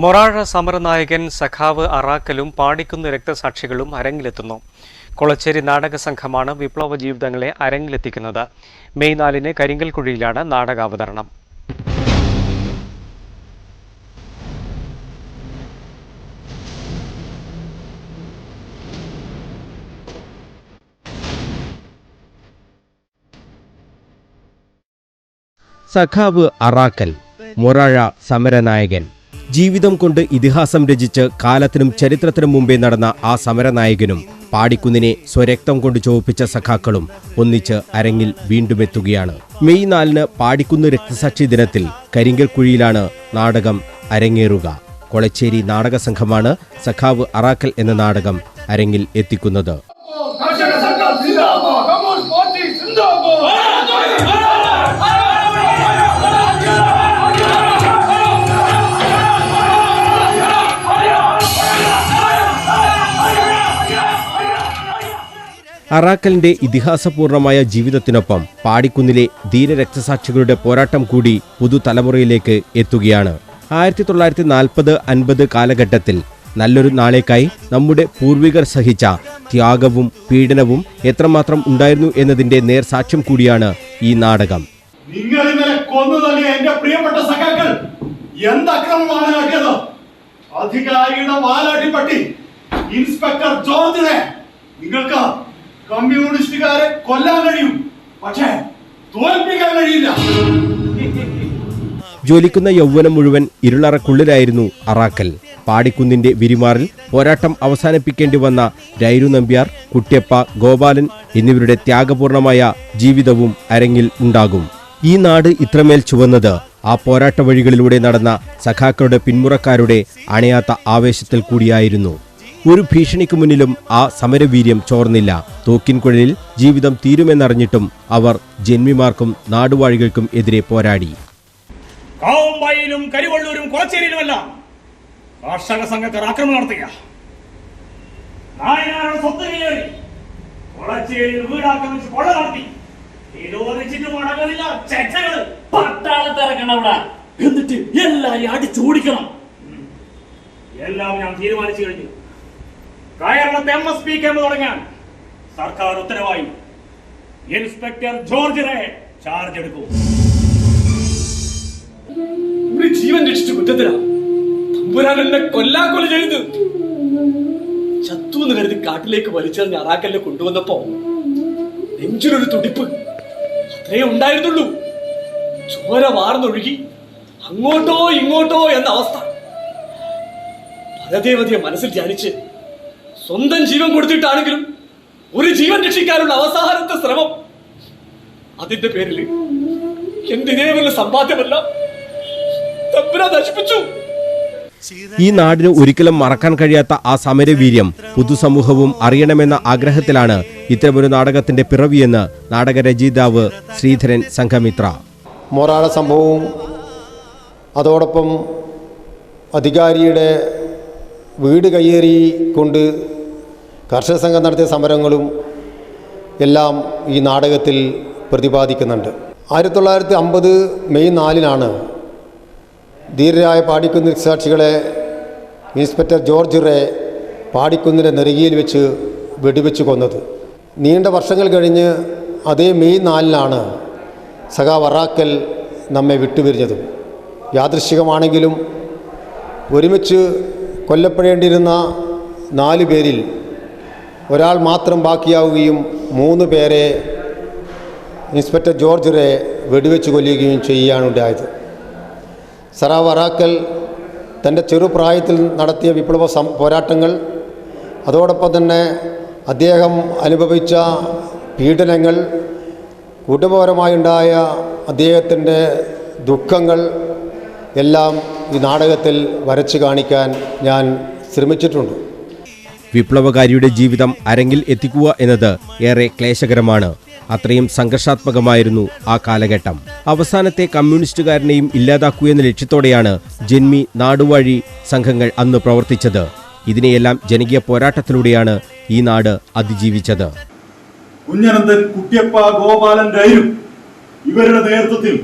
മൊറാഴ സമരനായകൻ സഖാവ് അറാക്കലും പാടിക്കുന്ന രക്തസാക്ഷികളും അരങ്ങിലെത്തുന്നു. കൊളച്ചേരി നാടക സംഘമാണ് വിപ്ലവ ജീവിതങ്ങളെ അരങ്ങിലെത്തിക്കുന്നത്. മെയ് 4 കരിങ്കൽക്കുഴിയിലാണ് നാടകാവതരണം. സഖാവ് അറാക്കൽ, മൊറാഴ സമരനായകൻ. ജീവിതം കൊണ്ട് ഇതിഹാസം രചിച്ച് കാലത്തിനും ചരിത്രത്തിനും മുമ്പേ നടന്ന ആ സമരനായകനും പാടിക്കുന്നിനെ സ്വരക്തം കൊണ്ട് ചോപ്പിച്ച സഖാക്കളും ഒന്നിച്ച് അരങ്ങിൽ വീണ്ടും എത്തുകയാണ്. മെയ് 4 പാടിക്കുന്ന് രക്തസാക്ഷി ദിനത്തിൽ കരിങ്കൽക്കുഴിയിലാണ് നാടകം അരങ്ങേറുക. കൊളച്ചേരി നാടക സംഘമാണ് സഖാവ് അറാക്കൽ എന്ന നാടകം അരങ്ങിൽ എത്തിക്കുന്നത്. അറാക്കലിന്റെ ഇതിഹാസപൂർണമായ ജീവിതത്തിനൊപ്പം പാടിക്കുന്നിലെ ധീരരക്തസാക്ഷികളുടെ പോരാട്ടം കൂടി പുതുതലമുറയിലേക്ക് എത്തുകയാണ്. 1940-50 കാലഘട്ടത്തിൽ നല്ലൊരു നാളേക്കായി നമ്മുടെ പൂർവികർ സഹിച്ച ത്യാഗവും പീഡനവും എത്രമാത്രം ഉണ്ടായിരുന്നു എന്നതിന്റെ നേർസാക്ഷ്യം കൂടിയാണ് ഈ നാടകം. നിങ്ങൾ ഇന്നലെ കൊന്നുതള്ളിയ എന്റെ പ്രിയപ്പെട്ട സഖാക്കൾ എന്ത് അക്രമമാണ് നടത്തിയത്? അധികാരിയുടെ വാലാട്ടിപ്പട്ടി ഇൻസ്പെക്ടർ ജോർജിനെ നിങ്ങൾക്ക് കമ്മ്യൂണിസ്റ്റുകാരെ കൊല്ലാൻ കഴിയും, പക്ഷേ തോൽപ്പിക്കാൻ കഴിയില്ല. ജ്വലിക്കുന്ന യൗവനം മുഴുവൻ ഇരുളറക്കുള്ളിലായിരുന്നു അറാക്കൽ. പാടിക്കുന്നിന്റെ വിരിമാറിൽ പോരാട്ടം അവസാനിപ്പിക്കേണ്ടി വന്ന രൈരു നമ്പ്യാർ, കുട്ട്യപ്പ, ഗോപാലൻ എന്നിവരുടെ ത്യാഗപൂർണമായ ജീവിതവും അരങ്ങിൽ ഉണ്ടാകും. ഈ നാട് ഇത്രമേൽ ചുവന്നത് ആ പോരാട്ട വഴികളിലൂടെ നടന്ന സഖാക്കളുടെ പിന്മുറക്കാരുടെ അണയാത്ത ആവേശത്തിൽ കൂടിയായിരുന്നു. ഒരു ഭീഷണിക്ക് മുന്നിലും ആ സമരവീര്യം ചോർന്നില്ല. തോക്കിൻകുഴലിൽ ജീവിതം തീരുമെന്നറിഞ്ഞിട്ടും അവർ ജന്മിമാർക്കും നാടുവാഴികൾക്കും എതിരെ പോരാടി. കാവുമ്പായിലും കരിവള്ളൂരും കൊളച്ചേരിയിലുമെല്ലാം കർഷക സംഘക്കാർ ആക്രമണം നടത്തുക. നായനാരുടെ സ്വത്ത് കയ്യേറി കൊളച്ചേരിയിൽ വീടാക്രമിച്ച് കൊള്ള നടത്തി. എന്നിട്ട് എല്ലാരെയും അടിച്ചോടിക്കണം. എല്ലാം ഞാൻ തീരുമാനിച്ചു കഴിഞ്ഞു. കയറത്തെ MSP ക്യാമ്പ് തുടങ്ങാൻ സർക്കാർ ഉത്തരവായി. ഇൻസ്പെക്ടർ ജോർജിനെ ചാർജ് എടുക്കൂ. ഒരു ജീവൻ രക്ഷിച്ച കുറ്റത്തിനാ തമ്പുരാൻ എന്നെ കൊല്ലാക്കൊല ചെയ്ത് ചത്തു എന്ന് കരുതി കാട്ടിലേക്ക് വലിച്ചെറിഞ്ഞ അറാക്കലിനെ കൊണ്ടുവന്നപ്പോ നെഞ്ചിലൊരു തുടിപ്പ് അത്രേ ഉണ്ടായിരുന്നുള്ളൂ. ചോര വാർന്നൊഴുകി അങ്ങോട്ടോ ഇങ്ങോട്ടോ എന്ന അവസ്ഥ. പരദേവതയെ മനസ്സിൽ ധ്യാനിച്ച് സ്വന്തം ജീവൻ കൊടുത്തിട്ടാണെങ്കിലും ഒരു ജീവൻ രക്ഷിക്കാനുള്ള അവസാനത്തെ ശ്രമം. അതിന്റെ പേരിൽ എന്തിനേവല്ല സമ്പാദ്യമല്ല തമ്പുരാൻ നശിപ്പിച്ചു. ഈ നാടിന് ഒരിക്കലും മറക്കാൻ കഴിയാത്ത ആ സമരവീര്യം പൊതുസമൂഹവും അറിയണമെന്ന ആഗ്രഹത്തിലാണ് ഇത്തരമൊരു നാടകത്തിന്റെ പിറവിയെന്ന് നാടകരചയിതാവ് ശ്രീധരൻ സംഘമിത്ര. മൊറാഴ സംഭവവും അതോടൊപ്പം അധികാരിയുടെ വീട് കയ്യേറി കൊണ്ട് കർഷക സംഘം നടത്തിയ സമരങ്ങളും എല്ലാം ഈ നാടകത്തിൽ പ്രതിപാദിക്കുന്നുണ്ട്. 1950 മെയ് 4 ധീരരായ പാടിക്കുന്ന് രക്തസാക്ഷികളെ ഇൻസ്പെക്ടർ ജോർജ് റേ പാടിക്കുന്നിൻ്റെ നെറുകയിൽ വെച്ച് വെടിവെച്ച് കൊന്നത്. നീണ്ട വർഷങ്ങൾ കഴിഞ്ഞ് അതേ മെയ് 4 സഖാവ് അറാക്കൽ നമ്മെ വിട്ടുപിരിഞ്ഞതും. യാദൃശ്ചികമാണെങ്കിലും ഒരുമിച്ച് കൊല്ലപ്പെടേണ്ടിയിരുന്ന 4 പേരിൽ ഒരാൾ മാത്രം ബാക്കിയാവുകയും 3 പേരെ ഇൻസ്പെക്ടർ ജോർജ് റേ വെടിവെച്ച് കൊല്ലുകയും ചെയ്യുകയാണുണ്ടായത്. സഖാവ് അറാക്കൽ തൻ്റെ ചെറുപ്രായത്തിൽ നടത്തിയ വിപ്ലവ പോരാട്ടങ്ങൾ, അതോടൊപ്പം തന്നെ അദ്ദേഹം അനുഭവിച്ച പീഡനങ്ങൾ, കുടുംബപരമായുണ്ടായ അദ്ദേഹത്തിൻ്റെ ദുഃഖങ്ങൾ എല്ലാം ഈ നാടകത്തിൽ വരച്ചു കാണിക്കാൻ ഞാൻ ശ്രമിച്ചിട്ടുണ്ട്. വിപ്ലവകാരിയുടെ ജീവിതം അരങ്ങിൽ എത്തിക്കുക എന്നത് ഏറെ ക്ലേശകരമാണ്. അത്രയും സംഘർഷാത്മകമായിരുന്നു ആ കാലഘട്ടം. അവസാനത്തെ കമ്മ്യൂണിസ്റ്റുകാരനെയും ഇല്ലാതാക്കുകയെന്ന ലക്ഷ്യത്തോടെയാണ് ജന്മി നാടുവാഴി സംഘങ്ങൾ അന്ന് പ്രവർത്തിച്ചത്. ഇതിനെയെല്ലാം ജനകീയ പോരാട്ടത്തിലൂടെയാണ് ഈ നാട് അതിജീവിച്ചത്. കുഞ്ഞനന്തൻ, കുട്ട്യപ്പ, ഗോപാലൻ, രൈരു ഇവരുടെ നേതൃത്വത്തിൽ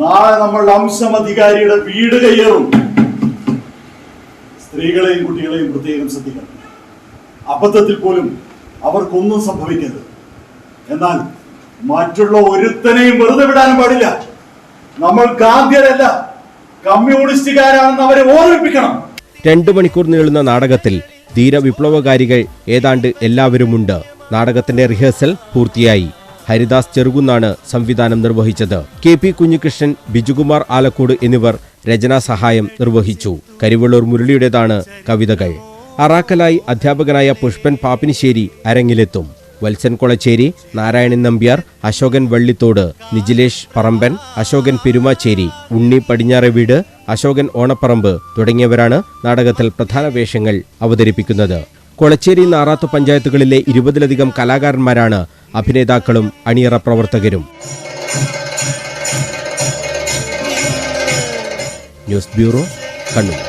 നാളെ നമ്മൾ അംശം അധികാരിയുടെ വീട് കയ്യേറും. സ്ത്രീകളെയും കുട്ടികളെയും പ്രത്യേകം ശ്രദ്ധിക്കണം. അബദ്ധത്തിൽ പോലും അവർക്കൊന്നും സംഭവിക്കരുത്. എന്നാൽ മറ്റുള്ള ഒരുത്തനെയും വെറുതെ വിടാനും പാടില്ല. നമ്മൾ ഗാന്ധിയരല്ല, കമ്മ്യൂണിസ്റ്റുകാരാണെന്ന് അവരെ ഓർമ്മിപ്പിക്കണം. 2 മണിക്കൂർ നീളുന്ന നാടകത്തിൽ ധീരവിപ്ലവകാരികൾ ഏതാണ്ട് എല്ലാവരുമുണ്ട്. നാടകത്തിന്റെ റിഹേഴ്സൽ പൂർത്തിയായി. ഹരിദാസ് ചെറുകുന്നാണ് സംവിധാനം നിർവഹിച്ചത്. KP കുഞ്ഞികൃഷ്ണൻ, ബിജുകുമാർ ആലക്കോട് എന്നിവർ രചനാ സഹായം നിർവഹിച്ചു. കരിവള്ളൂർ മുരളിയുടേതാണ് കവിതകൾ. അറാക്കലായി അധ്യാപകനായ പുഷ്പൻ പാപ്പിനിശ്ശേരി അരങ്ങിലെത്തും. വത്സൻ കൊളച്ചേരി, നാരായണൻ നമ്പ്യാർ, അശോകൻ വള്ളിത്തോട്, നിജിലേഷ് പറമ്പൻ, അശോകൻ പെരുമാച്ചേരി, ഉണ്ണി പടിഞ്ഞാറെ വീട്, അശോകൻ ഓണപ്പറമ്പ് തുടങ്ങിയവരാണ് നാടകത്തിൽ പ്രധാന വേഷങ്ങൾ അവതരിപ്പിക്കുന്നത്. കൊളച്ചേരി, നാറാത്ത് പഞ്ചായത്തുകളിലെ 20-ലധികം കലാകാരന്മാരാണ് അഭിനേതാക്കളും അണിയറ പ്രവർത്തകരും. News bureau, Kannur.